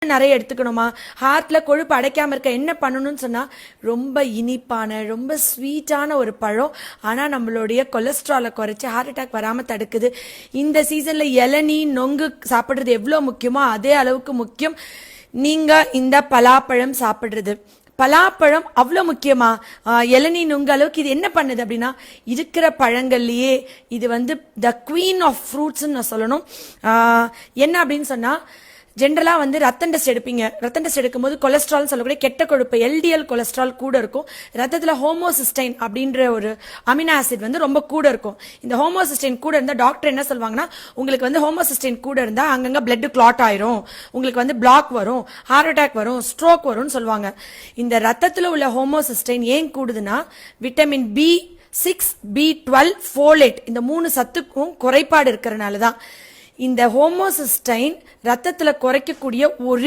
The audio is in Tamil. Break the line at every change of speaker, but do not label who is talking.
நிறைய எடுத்துக்கணுமா, ஹார்ட்ல கொழுப்பு அடைக்காம இருக்க என்ன பண்ணணும்னு சொன்னா, ரொம்ப இனிப்பான ரொம்ப ஸ்வீட்டான ஒரு பழம். ஆனா நம்மளுடைய கொலஸ்ட்ராலை குறைச்சி ஹார்ட் அட்டாக் வராம தடுக்குது. இந்த சீசன்ல இளநீ நொங்கு சாப்பிடுறது எவ்வளவு முக்கியமோ அதே அளவுக்கு முக்கியம் நீங்க இந்த பலாப்பழம் சாப்பிடுறது. பலாப்பழம் அவ்வளோ முக்கியமா, இளநீ நுங்க அளவுக்கு இது என்ன பண்ணுது அப்படின்னா, இருக்கிற பழங்கள்லயே இது த குவீன் ஆஃப் ஃப்ரூட்ஸ்ன்னு நான் சொல்லணும். என்ன அப்படின்னு சொன்னா, ஜென்ரலா ரத்தம் டெஸ்ட் எடுப்பீங்க. ரத்தம் டெஸ்ட் எடுக்கும்போது கொலஸ்ட்ரால் சொல்லக்கூடிய கெட்ட கொழுப்பு எல்டிஎல் கொலஸ்ட்ரால் கூட இருக்கும். ரத்தத்துல ஹோமோசிஸ்டைன் அப்படின்ற ஒரு அமினோ ஆசிட் ரொம்ப கூட இருக்கும். இந்த ஹோமோசிஸ்டைன் கூட இருந்தா டாக்டர் என்ன சொல்வாங்கன்னா, உங்களுக்கு ஹோமோசிஸ்டைன் கூட இருந்தா அங்கங்க பிளட் கிளாட் ஆயிரும், உங்களுக்கு பிளாக் வரும், ஹார்ட் அட்டாக் வரும், ஸ்ட்ரோக் வரும்னு சொல்லுவாங்க. இந்த ரத்தத்துல உள்ள ஹோமோசிஸ்டைன் ஏன் கூடுதுன்னா, விட்டமின் B6 B12 ஃபோலேட் இந்த 3 சத்துக்கும் குறைபாடு இருக்கிறனால தான். இந்த ஹோமோசிஸ்டைன் ரத்தத்துல குறைக்கக்கூடிய ஒரே